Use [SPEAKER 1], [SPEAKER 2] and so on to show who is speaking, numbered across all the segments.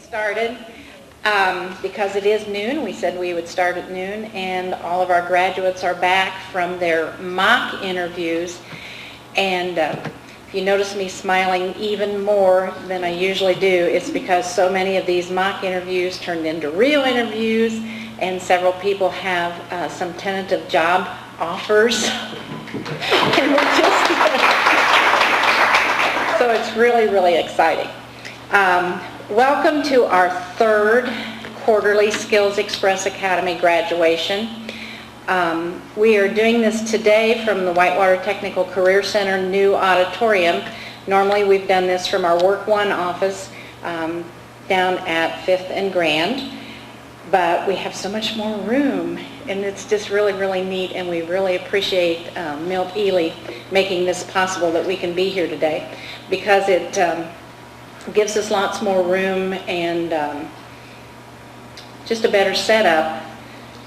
[SPEAKER 1] Started because it is noon. We said we would start at noon, and all of our graduates are back from their mock interviews. And if you notice me smiling even more than I usually do, it's because so many of these mock interviews turned into real interviews, and several people have some tentative job offers. And we're just so it's really, really exciting. Welcome to our third quarterly Skills Express Academy graduation. We are doing this today from the Whitewater Technical Career Center new auditorium. Normally we've done this from our Work One office down at 5th and Grand, but we have so much more room, and it's just really, really neat, and we really appreciate Milt Ely making this possible that we can be here today, because it gives us lots more room and just a better setup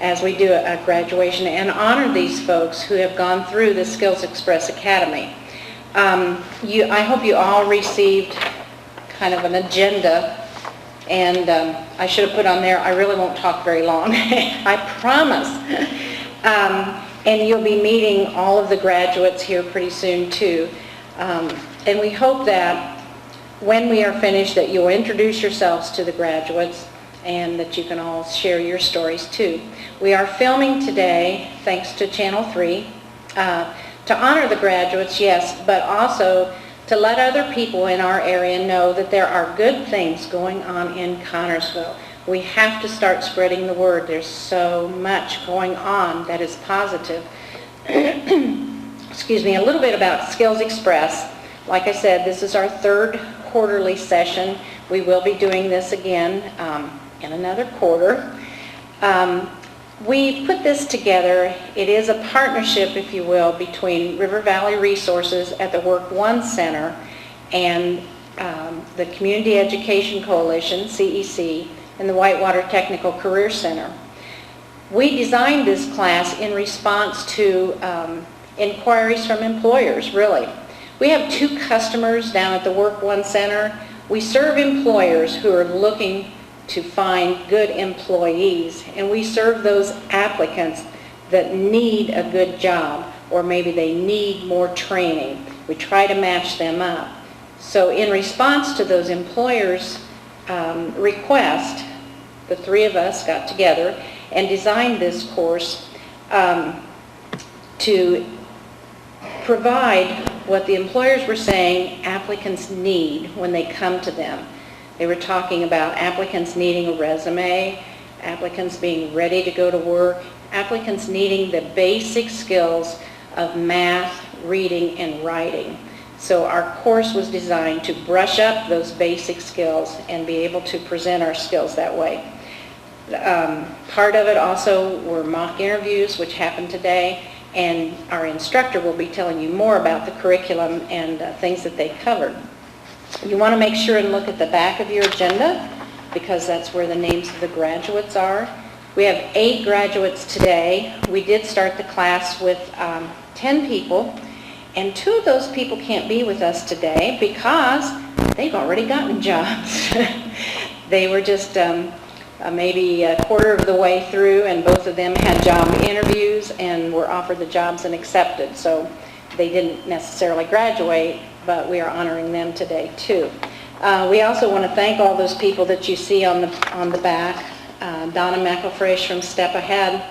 [SPEAKER 1] as we do a graduation and honor these folks who have gone through the Skills Express Academy. I hope you all received kind of an agenda, and I should have put on there, I really won't talk very long, I promise. And you'll be meeting all of the graduates here pretty soon too. And we hope that when we are finished that you'll introduce yourselves to the graduates and that you can all share your stories too. We are filming today, thanks to Channel 3, to honor the graduates, yes, but also to let other people in our area know that there are good things going on in Connersville. We have to start spreading the word. There's so much going on that is positive. Excuse me, a little bit about Skills Express. Like I said, this is our third quarterly session. We will be doing this again in another quarter. We put this together. It is a partnership, if you will, between River Valley Resources at the Work One Center and the Community Education Coalition, CEC, and the Whitewater Technical Career Center. We designed this class in response to inquiries from employers, really. We have 2 customers down at the Work One Center. We serve employers who are looking to find good employees, and we serve those applicants that need a good job, or maybe they need more training. We try to match them up. So in response to those employers' request, the 3 of us got together and designed this course to provide what the employers were saying applicants need when they come to them. They were talking about applicants needing a resume, applicants being ready to go to work, applicants needing the basic skills of math, reading, and writing. So our course was designed to brush up those basic skills and be able to present our skills that way. Part of it also were mock interviews, which happened today, and our instructor will be telling you more about the curriculum and things that they covered. You want to make sure and look at the back of your agenda, because that's where the names of the graduates are. We have 8 graduates today. We did start the class with 10 people, and 2 of those people can't be with us today because they've already gotten jobs. They were just maybe a quarter of the way through, and both of them had job interviews and were offered the jobs and accepted. So they didn't necessarily graduate, but we are honoring them today too. We also want to thank all those people that you see on the back. Donna McElfresh from Step Ahead,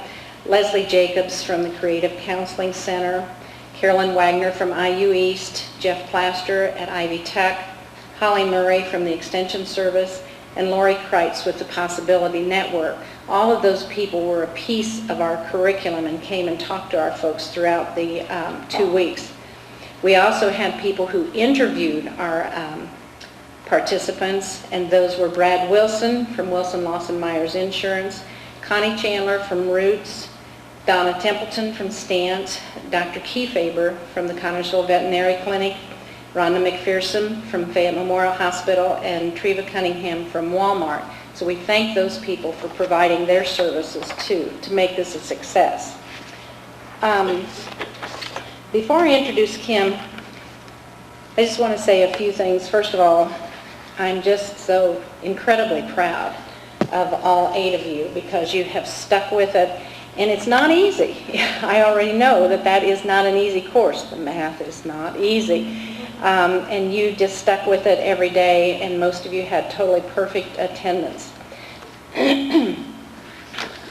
[SPEAKER 1] Leslie Jacobs from the Creative Counseling Center, Carolyn Wagner from IU East, Jeff Plaster at Ivy Tech, Holly Murray from the Extension Service, and Lori Kreitz with the Possibility Network. All of those people were a piece of our curriculum and came and talked to our folks throughout the 2 weeks. We also had people who interviewed our participants, and those were Brad Wilson from Wilson Lawson Myers Insurance, Connie Chandler from Roots, Donna Templeton from Stant, Dr. Kiefaber from the Connersville Veterinary Clinic, Rhonda McPherson from Fayette Memorial Hospital, and Treva Cunningham from Walmart. So we thank those people for providing their services too to make this a success. Before I introduce Kim, I just want to say a few things. First of all, I'm just so incredibly proud of all 8 of you because you have stuck with it, and it's not easy. I already know that that is not an easy course. The math is not easy. And you just stuck with it every day, and most of you had totally perfect attendance.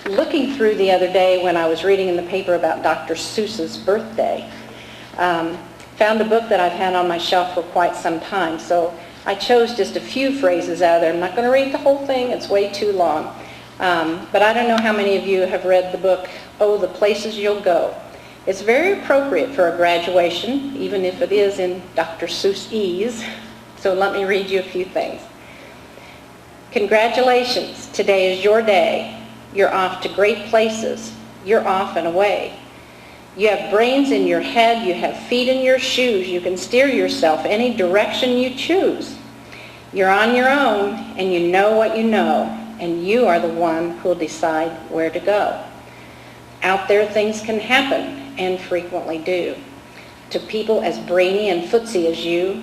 [SPEAKER 1] Looking through the other day when I was reading in the paper about Dr. Seuss's birthday, found a book that I've had on my shelf for quite some time. So I chose just a few phrases out of there. I'm not going to read the whole thing. It's way too long. But I don't know how many of you have read the book, Oh, the Places You'll Go. It's very appropriate for a graduation, even if it is in Dr. Seuss's. So let me read you a few things. Congratulations. Today is your day. You're off to great places. You're off and away. You have brains in your head. You have feet in your shoes. You can steer yourself any direction you choose. You're on your own, and you know what you know, and you are the one who'll decide where to go. Out there things can happen, and frequently do, to people as brainy and footsy as you.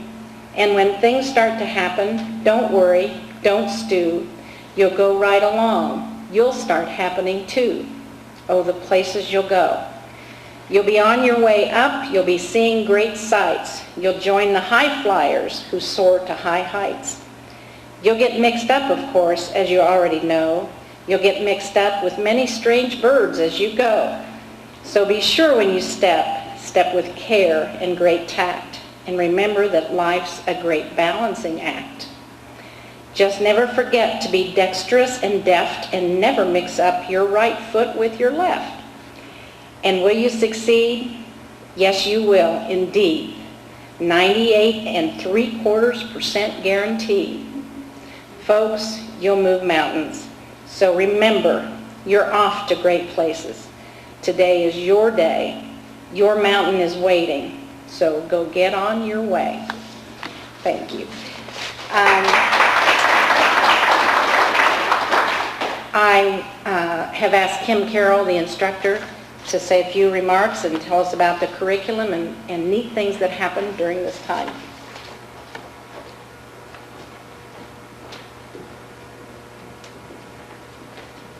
[SPEAKER 1] And when things start to happen, don't worry, don't stew. You'll go right along. You'll start happening too. Oh, the places you'll go. You'll be on your way up. You'll be seeing great sights. You'll join the high flyers who soar to high heights. You'll get mixed up, of course, as you already know. You'll get mixed up with many strange birds as you go. So be sure when you step with care and great tact, and remember that life's a great balancing act. Just never forget to be dexterous and deft, and never mix up your right foot with your left. And will you succeed? Yes, you will, indeed. 98.75% guaranteed. Folks, you'll move mountains. So remember, you're off to great places. Today is your day. Your mountain is waiting. So go get on your way. Thank you. I have asked Kim Carroll, the instructor, to say a few remarks and tell us about the curriculum and neat things that happened during this time.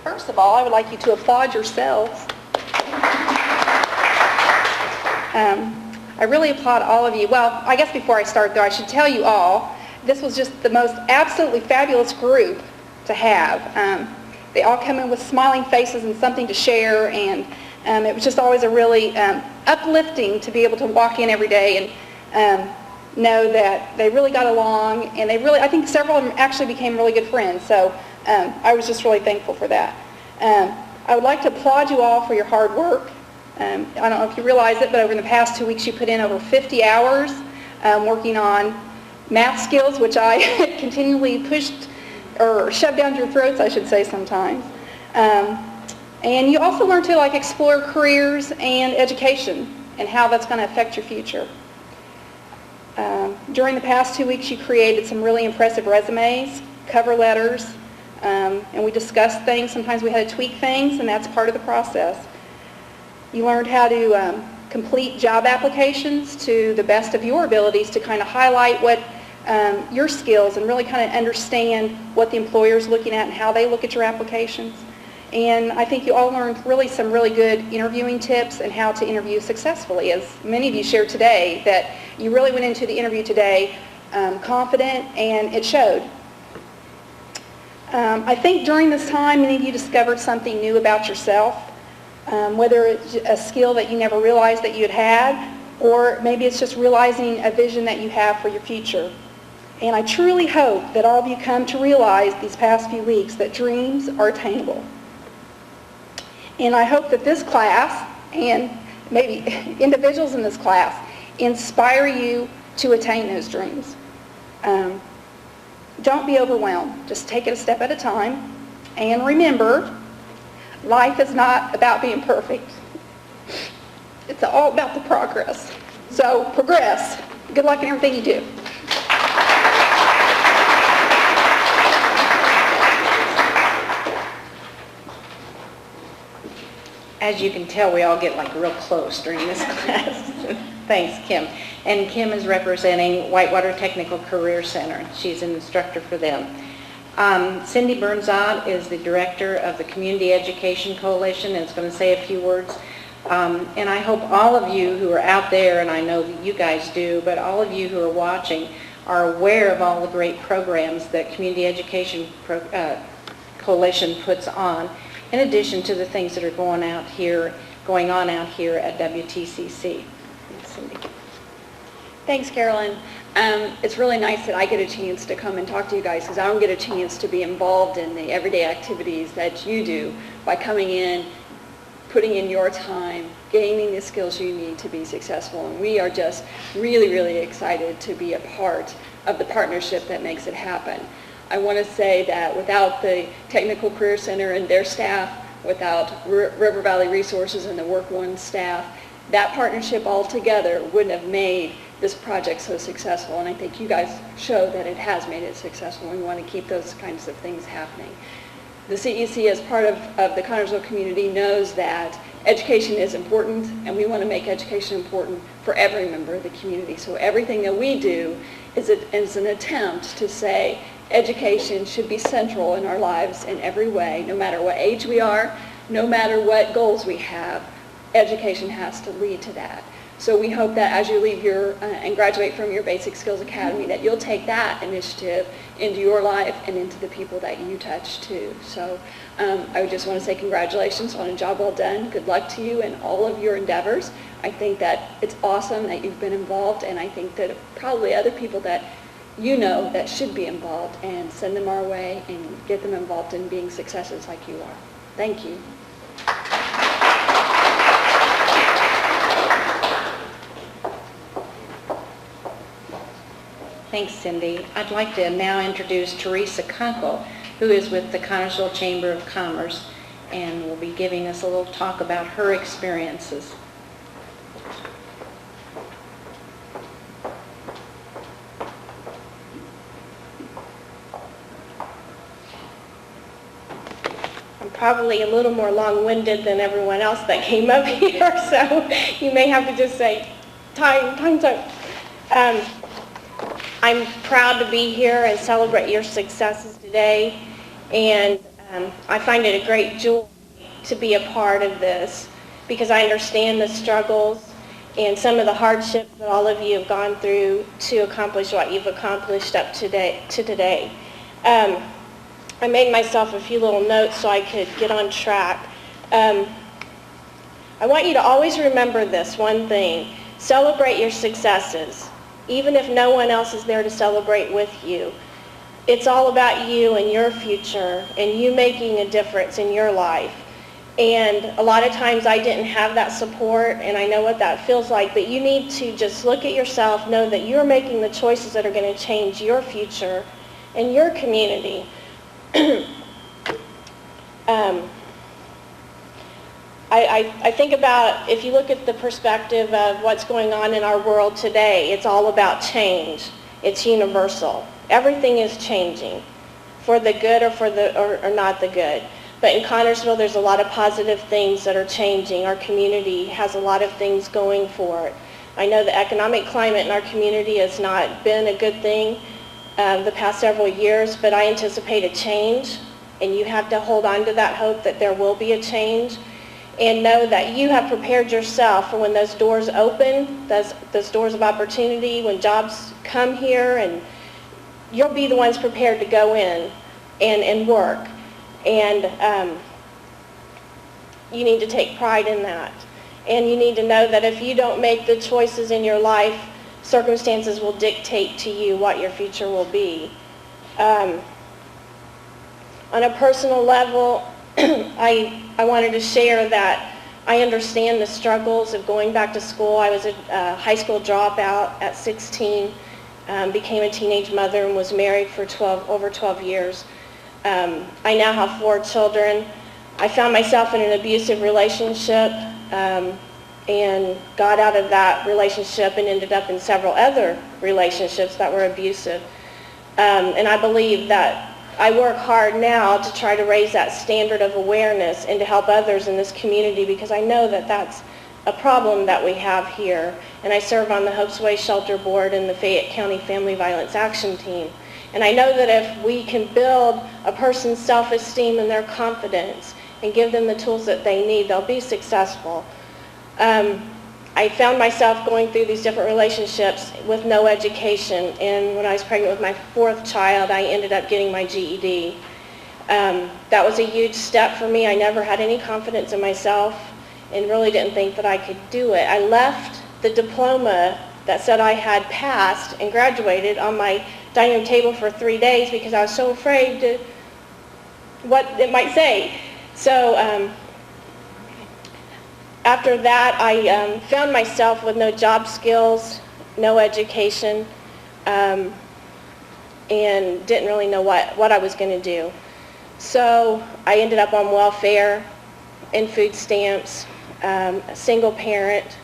[SPEAKER 2] First of all, I would like you to applaud yourselves. I really applaud all of you. Well, I guess before I start, though, I should tell you all, this was just the most absolutely fabulous group to have. They all come in with smiling faces and something to share, and it was just always a really uplifting to be able to walk in every day and know that they really got along, and I think several of them actually became really good friends. So I was just really thankful for that. I would like to applaud you all for your hard work. I don't know if you realize it, but over the past 2 weeks you put in over 50 hours working on math skills, which I continually pushed or shoved down your throats, I should say sometimes. And you also learn to explore careers and education and how that's going to affect your future. During the past 2 weeks you created some really impressive resumes, cover letters, and we discussed things. Sometimes we had to tweak things, and that's part of the process. You learned how to complete job applications to the best of your abilities to kind of highlight what your skills and really kind of understand what the employer is looking at and how they look at your applications. And I think you all learned really some really good interviewing tips and how to interview successfully. As many of you shared today, that you really went into the interview today confident, and it showed. I think during this time, many of you discovered something new about yourself, whether it's a skill that you never realized that you had, or maybe it's just realizing a vision that you have for your future. And I truly hope that all of you come to realize these past few weeks that dreams are attainable. And I hope that this class, and maybe individuals in this class, inspire you to attain those dreams. Don't be overwhelmed. Just take it a step at a time. And remember, life is not about being perfect. It's all about the progress. So progress. Good luck in everything you do.
[SPEAKER 1] As you can tell, we all get real close during this class. Thanks, Kim. And Kim is representing Whitewater Technical Career Center. She's an instructor for them. Cindy Burnzot is the director of the Community Education Coalition and is going to say a few words. And I hope all of you who are out there, and I know that you guys do, but all of you who are watching are aware of all the great programs that Community Education Coalition puts on, in addition to the things that are going on out here at WTCC. Cindy.
[SPEAKER 3] Thanks, Carolyn. It's really nice that I get a chance to come and talk to you guys because I don't get a chance to be involved in the everyday activities that you do by coming in, putting in your time, gaining the skills you need to be successful. And we are just really, really excited to be a part of the partnership that makes it happen. I want to say that without the Technical Career Center and their staff, without River Valley Resources and the Work One staff, that partnership altogether wouldn't have made this project so successful. And I think you guys show that it has made it successful. We want to keep those kinds of things happening. The CEC, as part of the Connersville community, knows that education is important, and we want to make education important for every member of the community. So everything that we do is an attempt to say education should be central in our lives in every way, no matter what age we are, no matter what goals we have. Education has to lead to that. So we hope that as you leave and graduate from your Basic Skills Academy, that you'll take that initiative into your life and into the people that you touch too. So I would just want to say congratulations on a job well done. Good luck to you in all of your endeavors. I think that it's awesome that you've been involved, and I think that probably other people that you know that should be involved, and send them our way and get them involved in being successes like you are. Thank you.
[SPEAKER 1] Thanks, Cindy. I'd like to now introduce Teresa Kunkel, who is with the Connersville Chamber of Commerce, and will be giving us a little talk about her experiences.
[SPEAKER 4] I'm probably a little more long-winded than everyone else that came up here, so you may have to just say, time's up. I'm proud to be here and celebrate your successes today, and I find it a great joy to be a part of this because I understand the struggles and some of the hardships that all of you have gone through to accomplish what you've accomplished up to today. I made myself a few little notes so I could get on track. I want you to always remember this one thing. Celebrate your successes, even if no one else is there to celebrate with you. It's all about you and your future and you making a difference in your life. And a lot of times I didn't have that support, and I know what that feels like, but you need to just look at yourself, know that you're making the choices that are going to change your future and your community. I think about, if you look at the perspective of what's going on in our world today, it's all about change. It's universal. Everything is changing, for the good or not the good. But in Connersville, there's a lot of positive things that are changing. Our community has a lot of things going for it. I know the economic climate in our community has not been a good thing the past several years, but I anticipate a change, and you have to hold on to that hope that there will be a change, and know that you have prepared yourself for when those doors open, those doors of opportunity, when jobs come here, and you'll be the ones prepared to go in and work. And you need to take pride in that. And you need to know that if you don't make the choices in your life, circumstances will dictate to you what your future will be. On a personal level, I wanted to share that I understand the struggles of going back to school. I was a high school dropout at 16, became a teenage mother, and was married for over 12 years. I now have 4 children. I found myself in an abusive relationship and got out of that relationship and ended up in several other relationships that were abusive. And I believe that I work hard now to try to raise that standard of awareness and to help others in this community, because I know that a problem that we have here. And I serve on the Hope's Way Shelter Board and the Fayette County Family Violence Action Team. And I know that if we can build a person's self-esteem and their confidence and give them the tools that they need, they'll be successful. I found myself going through these different relationships with no education, and when I was pregnant with my 4th child, I ended up getting my GED. That was a huge step for me. I never had any confidence in myself and really didn't think that I could do it. I left the diploma that said I had passed and graduated on my dining room table for 3 days because I was so afraid to what it might say. So after that, I found myself with no job skills, no education, and didn't really know what I was going to do. So I ended up on welfare and food stamps, a single parent.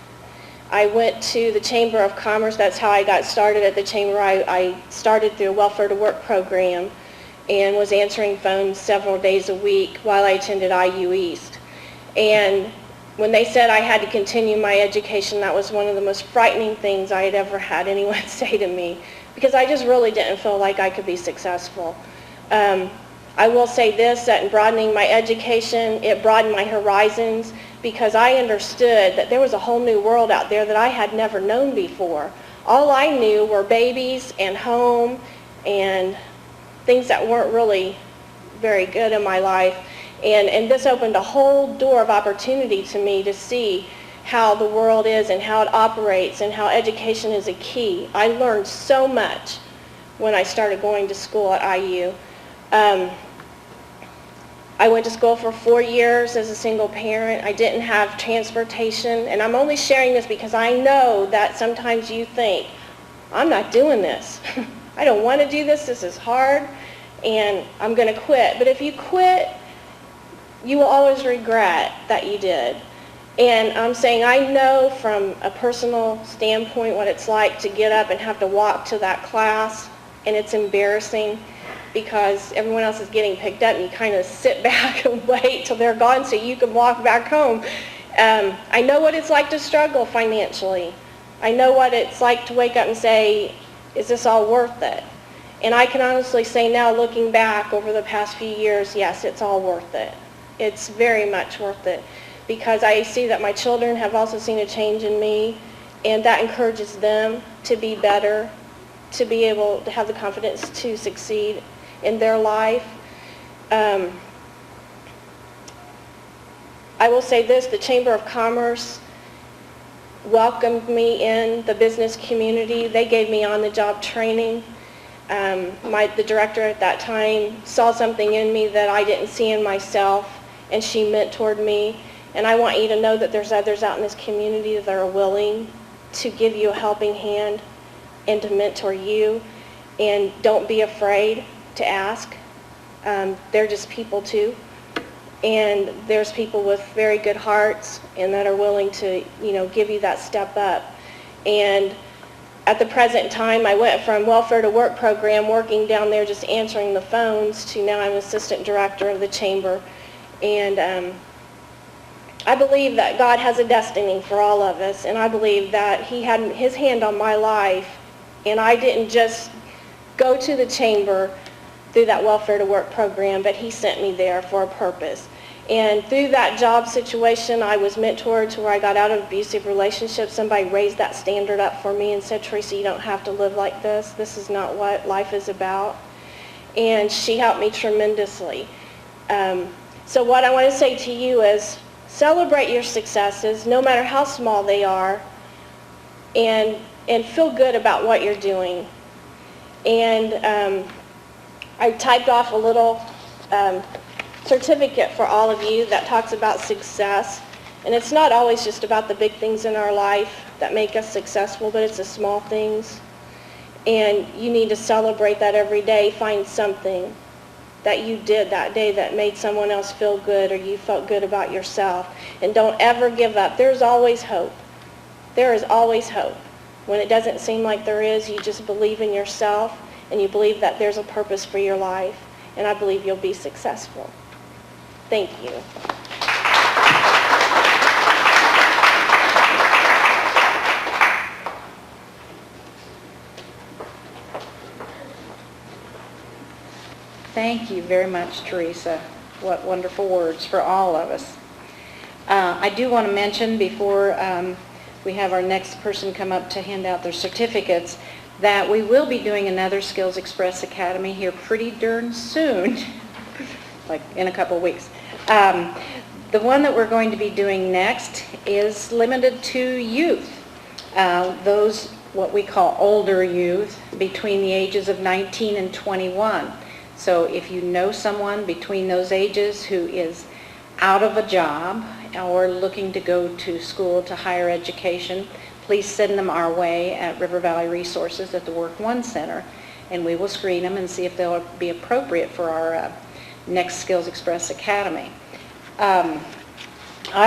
[SPEAKER 4] I went to the Chamber of Commerce. That's how I got started at the Chamber. I started through a Welfare to Work program and was answering phones several days a week while I attended IU East. And when they said I had to continue my education, that was one of the most frightening things I had ever had anyone say to me, because I just really didn't feel like I could be successful. I will say this, that in broadening my education, it broadened my horizons, because I understood that there was a whole new world out there that I had never known before. All I knew were babies and home and things that weren't really very good in my life. And this opened a whole door of opportunity to me to see how the world is and how it operates and how education is a key. I learned so much when I started going to school at IU. I went to school for 4 years as a single parent. I didn't have transportation, and I'm only sharing this because I know that sometimes you think, I'm not doing this. I don't want to do this. This is hard, and I'm going to quit. But if you quit, you will always regret that you did. And I'm saying I know from a personal standpoint what it's like to get up and have to walk to that class, and it's embarrassing because everyone else is getting picked up and you kind of sit back and wait till they're gone so you can walk back home. I know what it's like to struggle financially. I know what it's like to wake up and say, is this all worth it? And I can honestly say now, looking back over the past few years, yes, it's all worth it. It's very much worth it, because I see that my children have also seen a change in me, and that encourages them to be better, to be able to have the confidence to succeed in their life. I will say this, the Chamber of Commerce welcomed me in the business community. They gave me on-the-job training. The director at that time saw something in me that I didn't see in myself, and she mentored me. And I want you to know that there's others out in this community that are willing to give you a helping hand and to mentor you. And don't be afraid to ask. They're just people too. And there's people with very good hearts and that are willing to, give you that step up. And at the present time, I went from Welfare to Work program, working down there just answering the phones, to now I'm assistant director of the Chamber. And I believe that God has a destiny for all of us, and I believe that He had His hand on my life, and I didn't just go to the Chamber through that Welfare to Work program, but He sent me there for a purpose. And through that job situation, I was mentored to where I got out of abusive relationships. Somebody raised that standard up for me and said, Teresa, you don't have to live like this. This is not what life is about. And she helped me tremendously. So what I want to say to you is, celebrate your successes, no matter how small they are, and feel good about what you're doing. And I typed off a little certificate for all of you that talks about success. And it's not always just about the big things in our life that make us successful, but it's the small things. And you need to celebrate that every day. Find something that you did that day that made someone else feel good, or you felt good about yourself. And don't ever give up. There's always hope. There is always hope. When it doesn't seem like there is, you just believe in yourself, and you believe that there's a purpose for your life, and I believe you'll be successful. Thank you.
[SPEAKER 1] Thank you very much, Teresa. What wonderful words for all of us. I do want to mention before we have our next person come up to hand out their certificates that we will be doing another Skills Express Academy here pretty darn soon, like in a couple of weeks. The one that we're going to be doing next is limited to youth, those what we call older youth between the ages of 19 and 21. So if you know someone between those ages who is out of a job or looking to go to school to higher education, please send them our way at River Valley Resources at the Work One Center, and we will screen them and see if they'll be appropriate for our next Skills Express Academy. I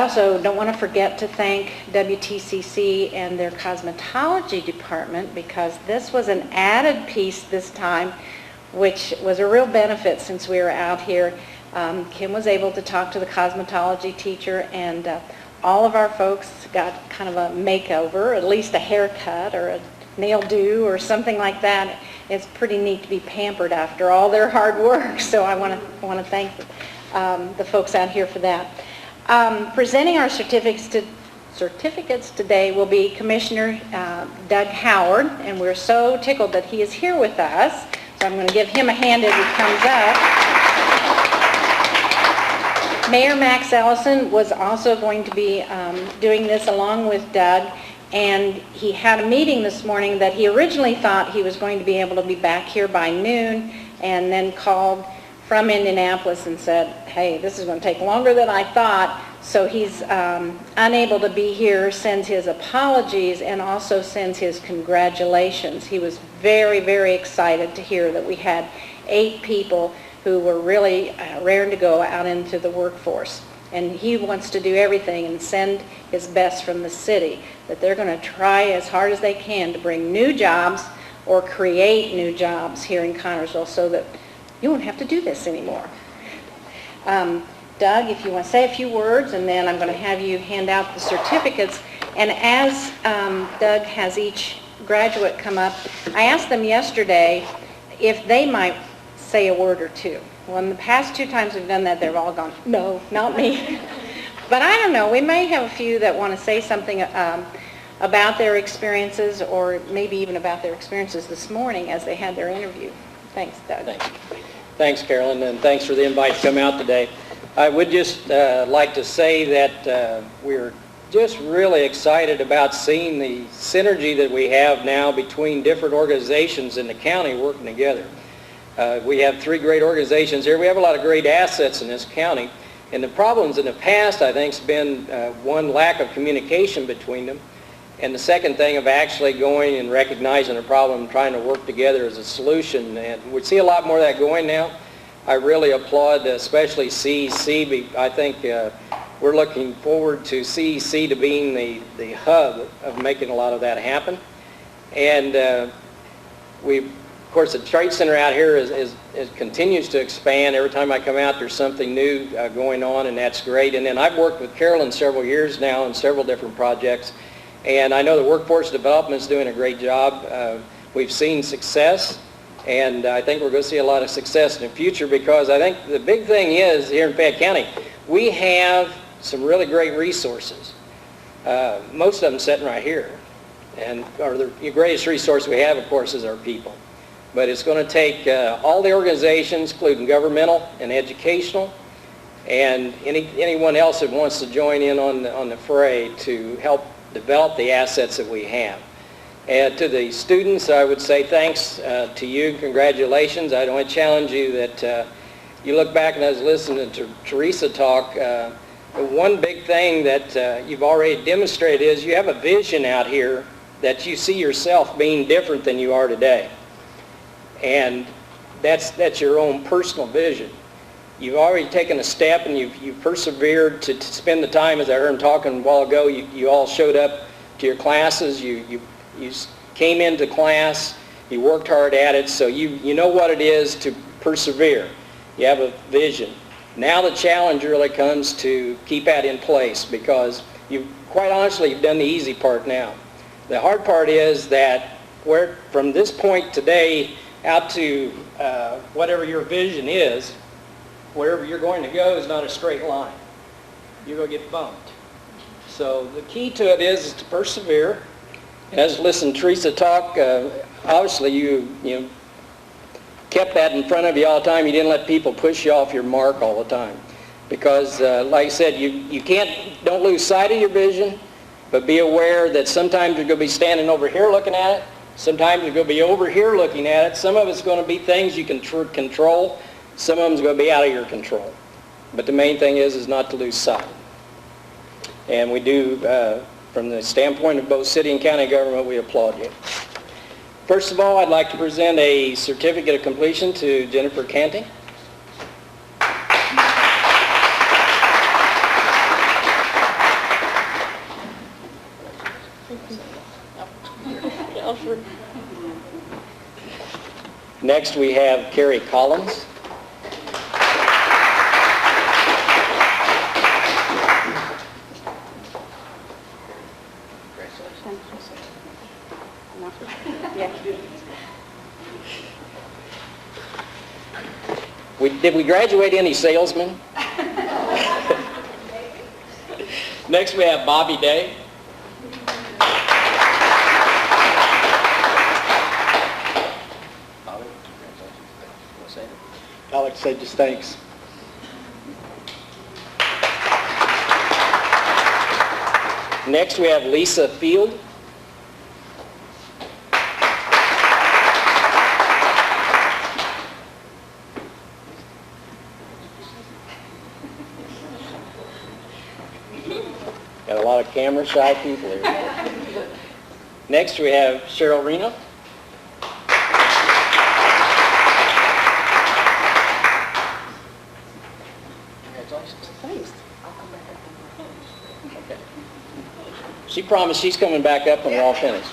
[SPEAKER 1] also don't want to forget to thank WTCC and their cosmetology department, because this was an added piece this time, which was a real benefit since we were out here. Kim was able to talk to the cosmetology teacher, and all of our folks got kind of a makeover, at least a haircut or a nail do or something like that. It's pretty neat to be pampered after all their hard work, so I want to thank the folks out here for that. Presenting our certificates today will be Commissioner Doug Howard, and we're so tickled that he is here with us, so I'm going to give him a hand as he comes up. Mayor Max Ellison was also going to be doing this along with Doug, and he had a meeting this morning that he originally thought he was going to be able to be back here by noon, and then called from Indianapolis and said, hey, this is going to take longer than I thought, so he's unable to be here, sends his apologies, and also sends his congratulations. He was very, very excited to hear that we had 8 people who were really raring to go out into the workforce. And he wants to do everything and send his best from the city, that they're going to try as hard as they can to bring new jobs or create new jobs here in Connersville so that you won't have to do this anymore. Doug, if you want to say a few words, and then I'm going to have you hand out the certificates. And as Doug has each graduate come up, I asked them yesterday if they might say a word or two. Well, in the past 2 times we've done that, they've all gone, no, not me. But I don't know, we may have a few that want to say something about their experiences, or maybe even about their experiences this morning as they had their interview. Thanks, Doug.
[SPEAKER 5] Thanks, Carolyn, and thanks for the invite to come out today. I would just like to say that we're just really excited about seeing the synergy that we have now between different organizations in the county working together. We have 3 great organizations here. We have a lot of great assets in this county, and the problems in the past, I think, has been one, lack of communication between them, and the second thing of actually going and recognizing a problem and trying to work together as a solution. And we see a lot more of that going now. I really applaud especially CEC. I think we're looking forward to CEC to being the hub of making a lot of that happen. And of course, the Trade Center out here continues to expand. Every time I come out, there's something new going on, and that's great. And then I've worked with Carolyn several years now on several different projects, and I know the workforce development is doing a great job. We've seen success, and I think we're going to see a lot of success in the future, because I think the big thing is here in Fayette County, we have some really great resources. Most of them sitting right here, and the greatest resource we have, of course, is our people. But it's going to take all the organizations, including governmental and educational, and anyone else that wants to join in on the fray to help develop the assets that we have. And to the students, I would say thanks to you, congratulations. I want to challenge you that you look back, and I was listening to Teresa talk, the one big thing that you've already demonstrated is you have a vision out here that you see yourself being different than you are today. And that's your own personal vision. You've already taken a step, and you've persevered to spend the time, as I heard him talking a while ago, you all showed up to your classes, you came into class, you worked hard at it, so you know what it is to persevere. You have a vision. Now the challenge really comes to keep that in place, because quite honestly, you've done the easy part now. The hard part is that from this point today, out to whatever your vision is, wherever you're going to go is not a straight line. You're going to get bumped. So the key to it is to persevere. As listen Teresa talk, obviously you kept that in front of you all the time. You didn't let people push you off your mark all the time. Because like I said, don't lose sight of your vision, but be aware that sometimes you're going to be standing over here looking at it. Sometimes you're going to be over here looking at it. Some of it's going to be things you can control. Some of them's going to be out of your control. But the main thing is not to lose sight. And we do, from the standpoint of both city and county government, we applaud you. First of all, I'd like to present a certificate of completion to Jennifer Canting. Next, we have Carrie Collins. Did we graduate any salesmen? Next, we have Bobby Day.
[SPEAKER 6] I'd like to say just thanks.
[SPEAKER 5] Next, we have Lisa Field. Got a lot of camera shy people here. Next, we have Cheryl Reno. She promised she's coming back up when we're all finished.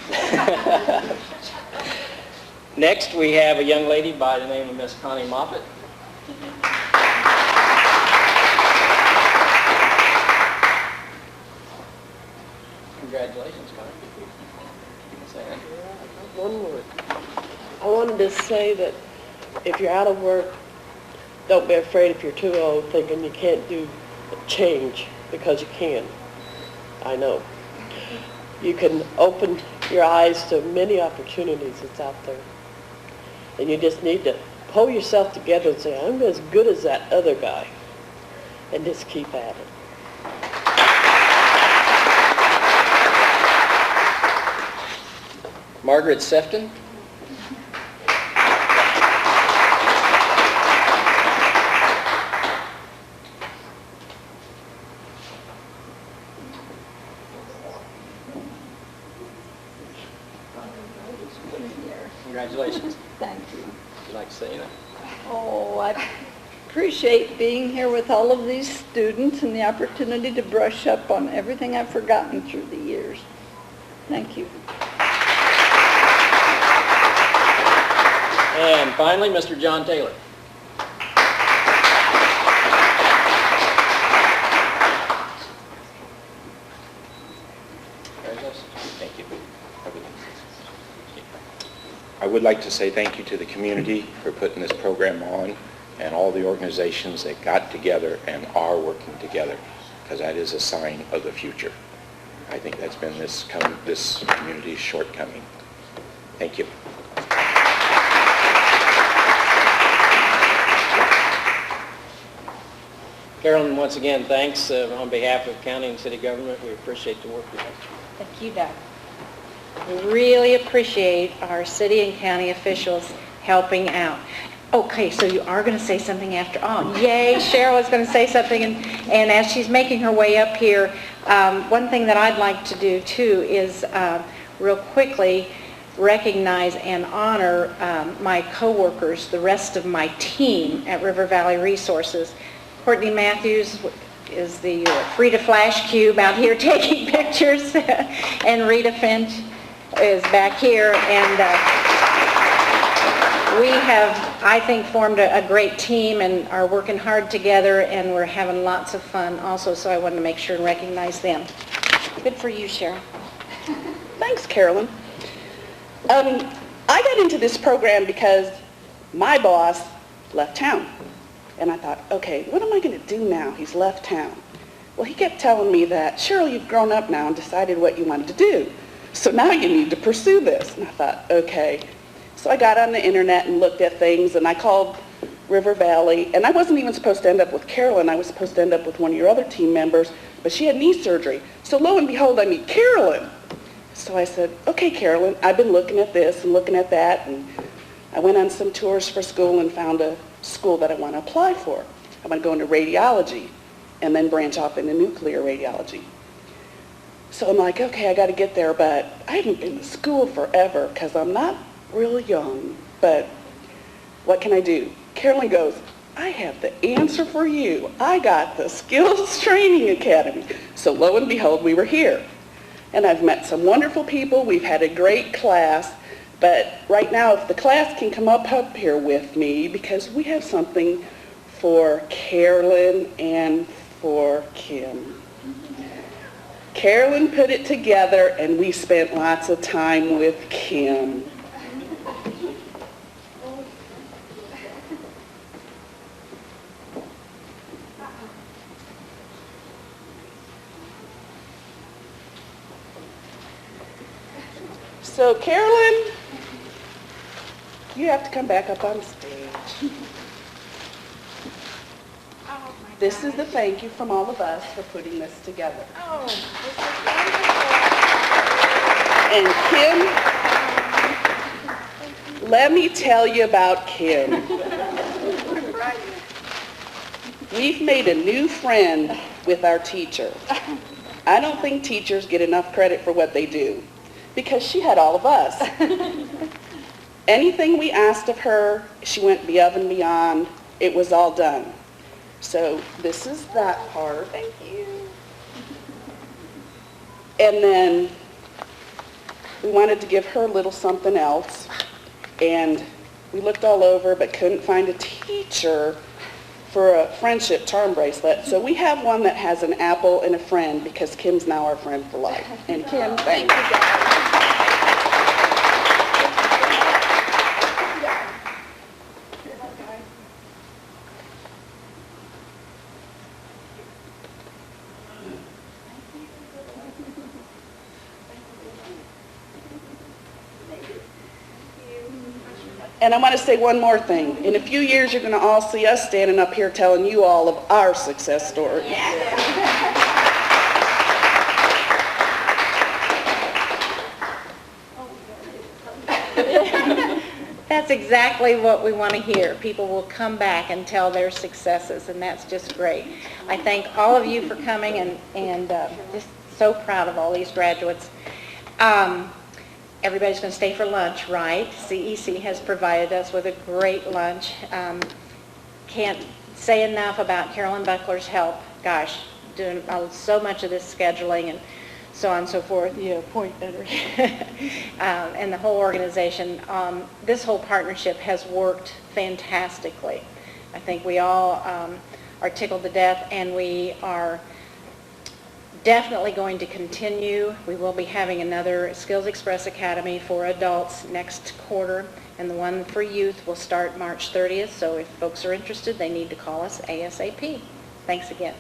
[SPEAKER 5] Next, we have a young lady by the name of Miss Connie Moffett. Congratulations, Connie.
[SPEAKER 7] One word. I wanted to say that if you're out of work, don't be afraid if you're too old thinking you can't do change, because you can. I know. You can open your eyes to many opportunities that's out there. And you just need to pull yourself together and say, I'm as good as that other guy. And just keep at it.
[SPEAKER 5] Margaret Sefton. Congratulations.
[SPEAKER 8] Thank you.
[SPEAKER 5] Would you like to say anything?
[SPEAKER 8] Oh, I appreciate being here with all of these students and the opportunity to brush up on everything I've forgotten through the years. Thank you.
[SPEAKER 5] And finally, Mr. John Taylor.
[SPEAKER 9] Thank you. I would like to say thank you to the community for putting this program on, and all the organizations that got together and are working together, because that is a sign of the future. I think that's been this community's shortcoming. Thank you.
[SPEAKER 5] Carolyn, once again, thanks on behalf of county and city government. We appreciate the work you do.
[SPEAKER 1] Thank you, Doug. We really appreciate our city and county officials helping out. Okay, so you are going to say something after all. Yay, Cheryl is going to say something, and as she's making her way up here, one thing that I'd like to do too is real quickly recognize and honor my coworkers, the rest of my team at River Valley Resources. Courtney Matthews is the Frida Flash Cube out here taking pictures, and Rita Finch is back here, and we have, I think, formed a great team and are working hard together, and we're having lots of fun also, so I wanted to make sure and recognize them. Good for you, Cheryl.
[SPEAKER 7] Thanks, Carolyn.
[SPEAKER 6] I got into this program because my boss left town. And I thought, okay, what am I going to do now? He's left town. Well, he kept telling me that, Cheryl, you've grown up now and decided what you wanted to do. So now you need to pursue this. And I thought, okay. So I got on the internet and looked at things, and I called River Valley. And I wasn't even supposed to end up with Carolyn. I was supposed to end up with one of your other team members, but she had knee surgery. So lo and behold, I meet Carolyn. So I said, okay, Carolyn, I've been looking at this and looking at that, and I went on some tours for school and found a school that I want to apply for. I want to go into radiology and then branch off into nuclear radiology. So I'm like, okay, I got to get there, but I haven't been to school forever because I'm not real young, but what can I do? Carolyn goes, I have the answer for you. I got the Skills Training Academy. So lo and behold, we were here. And I've met some wonderful people. We've had a great class. But right now, if the class can come up here with me, because we have something for Carolyn and for Kim. Carolyn put it together, and we spent lots of time with Kim. So Carolyn, you have to come back up on stage. This is the thank you from all of us for putting this together.
[SPEAKER 4] Oh,
[SPEAKER 6] And Kim, let me tell you about Kim. We've made a new friend with our teacher. I don't think teachers get enough credit for what they do, because she had all of us. Anything we asked of her, she went above and beyond. It was all done. So this is that part.
[SPEAKER 2] Thank you.
[SPEAKER 6] And then we wanted to give her a little something else. And we looked all over but couldn't find a teacher for a friendship charm bracelet. So we have one that has an apple and a friend, because Kim's now our friend for life. And Kim, thank you guys. And I want to say one more thing. In a few years, you're going to all see us standing up here telling you all of our success stories.
[SPEAKER 1] That's exactly what we want to hear. People will come back and tell their successes, and that's just great. I thank all of you for coming, and just so proud of all these graduates. Everybody's going to stay for lunch, right? CEC has provided us with a great lunch. Can't say enough about Carolyn Buckler's help. Gosh, doing so much of this scheduling and so on and so forth. Yeah, point better. And the whole organization. This whole partnership has worked fantastically. I think we all are tickled to death, and we are definitely going to continue. We will be having another Skills Express Academy for adults next quarter, and the one for youth will start March 30th, so if folks are interested, they need to call us ASAP. Thanks again.